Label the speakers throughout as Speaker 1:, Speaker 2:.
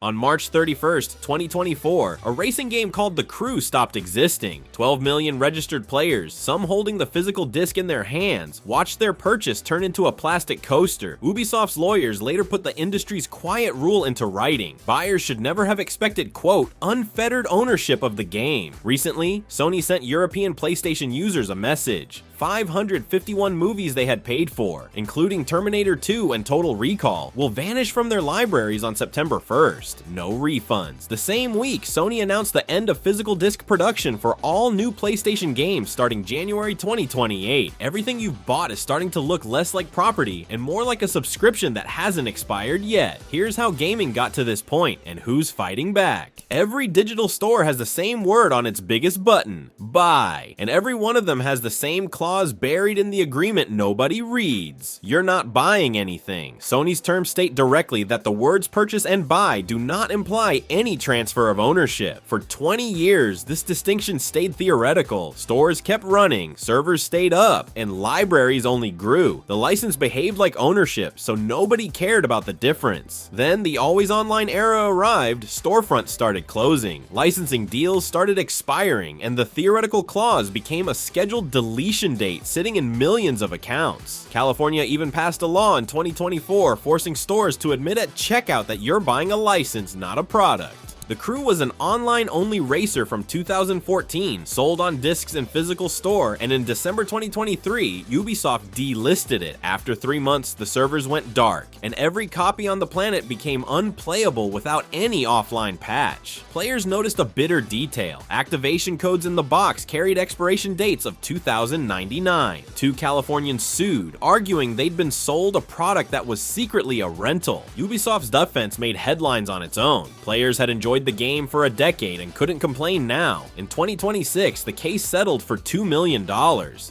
Speaker 1: On March 31st, 2024, a racing game called The Crew stopped existing. 12 million registered players, some holding the physical disc in their hands, watched their purchase turn into a plastic coaster. Ubisoft's lawyers later put the industry's quiet rule into writing. Buyers should never have expected, quote, unfettered ownership of the game. Recently, Sony sent European PlayStation users a message. 551 movies they had paid for, including Terminator 2 and Total Recall, will vanish from their libraries on September 1st. No refunds. The same week, Sony announced the end of physical disc production for all new PlayStation games starting January 2028. Everything you've bought is starting to look less like property and more like a subscription that hasn't expired yet. Here's how gaming got to this point and who's fighting back. Every digital store has the same word on its biggest button, buy, and every one of them has the same clause buried in the agreement nobody reads. You're not buying anything. Sony's terms state directly that the words purchase and buy do not imply any transfer of ownership. For 20 years, this distinction stayed theoretical. Stores kept running, servers stayed up, and libraries only grew. The license behaved like ownership, so nobody cared about the difference. Then the always online era arrived, storefronts started closing, licensing deals started expiring, and the theoretical clause became a scheduled deletion date sitting in millions of accounts. California even passed a law in 2024 forcing stores to admit at checkout that you're buying a license, not a product. The Crew was an online-only racer from 2014, sold on discs in physical store, and in December 2023, Ubisoft delisted it. After 3 months, the servers went dark, and every copy on the planet became unplayable without any offline patch. Players noticed a bitter detail. Activation codes in the box carried expiration dates of 2099. 2 Californians sued, arguing they'd been sold a product that was secretly a rental. Ubisoft's defense made headlines on its own. Players had enjoyed the game for a decade and couldn't complain now. In 2026, the case settled for $2 million.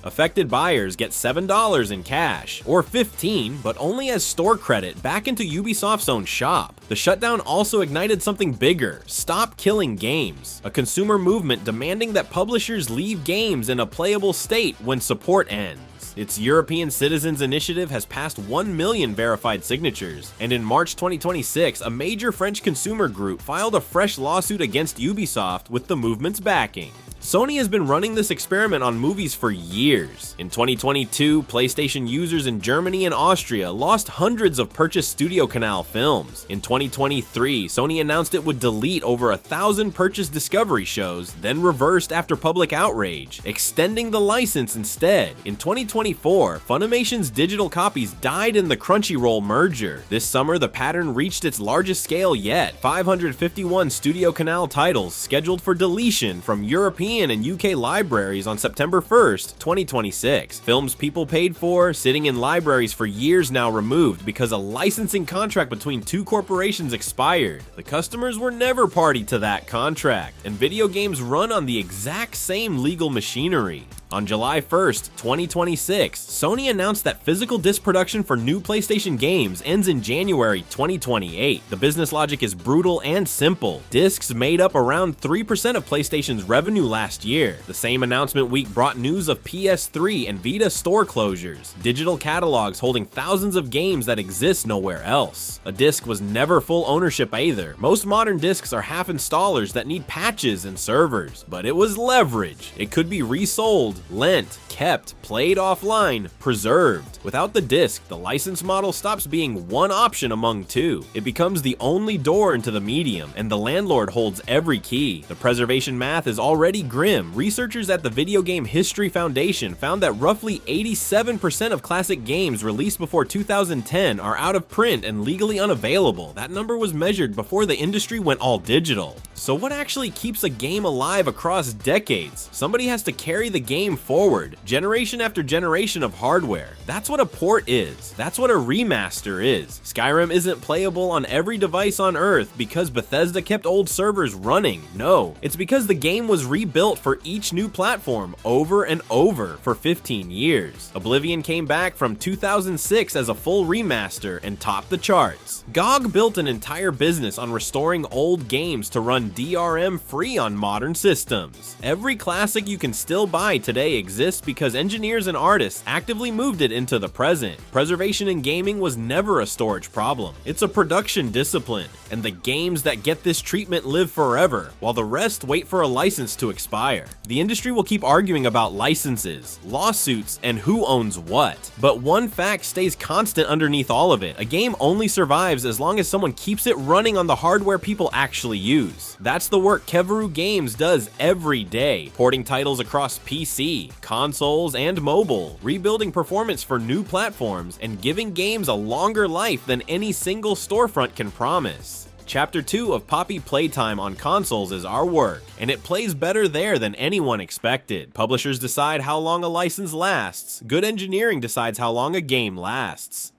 Speaker 1: Affected buyers get $7 in cash, or $15, but only as store credit back into Ubisoft's own shop. The shutdown also ignited something bigger, Stop Killing Games, a consumer movement demanding that publishers leave games in a playable state when support ends. Its European Citizens Initiative has passed 1 million verified signatures, and in March 2026, a major French consumer group filed a fresh lawsuit against Ubisoft with the movement's backing. Sony has been running this experiment on movies for years. In 2022, PlayStation users in Germany and Austria lost hundreds of purchased Studio Canal films. In 2023, Sony announced it would delete over 1,000 purchased Discovery shows, then reversed after public outrage, extending the license instead. In 2024, Funimation's digital copies died in the Crunchyroll merger. This summer, the pattern reached its largest scale yet, 551 Studio Canal titles scheduled for deletion from European and UK libraries on September 1st, 2026. Films people paid for, sitting in libraries for years now removed because a licensing contract between 2 corporations expired. The customers were never party to that contract, and video games run on the exact same legal machinery. On July 1st, 2026, Sony announced that physical disc production for new PlayStation games ends in January 2028. The business logic is brutal and simple. Discs made up around 3% of PlayStation's revenue last year. The same announcement week brought news of PS3 and Vita store closures, digital catalogs holding thousands of games that exist nowhere else. A disc was never full ownership either. Most modern discs are half installers that need patches and servers, but it was leverage. It could be resold, lent, kept, played offline, preserved. Without the disc, the license model stops being one option among 2. It becomes the only door into the medium, and the landlord holds every key. The preservation math is already grim. Researchers at the Video Game History Foundation found that roughly 87% of classic games released before 2010 are out of print and legally unavailable. That number was measured before the industry went all digital. So what actually keeps a game alive across decades? Somebody has to carry the game forward, generation after generation of hardware. That's what a port is. That's what a remaster is. Skyrim isn't playable on every device on Earth because Bethesda kept old servers running. No, it's because the game was rebuilt for each new platform over and over for 15 years. Oblivion came back from 2006 as a full remaster and topped the charts. GOG built an entire business on restoring old games to run DRM free on modern systems. Every classic you can still buy today today exists because engineers and artists actively moved it into the present. Preservation in gaming was never a storage problem. It's a production discipline, and the games that get this treatment live forever, while the rest wait for a license to expire. The industry will keep arguing about licenses, lawsuits, and who owns what. But one fact stays constant underneath all of it: a game only survives as long as someone keeps it running on the hardware people actually use. That's the work Kevuru Games does every day, porting titles across PC, consoles, and mobile, rebuilding performance for new platforms, and giving games a longer life than any single storefront can promise. Chapter 2 of Poppy Playtime on consoles is our work, and it plays better there than anyone expected. Publishers decide how long a license lasts. Good engineering decides how long a game lasts.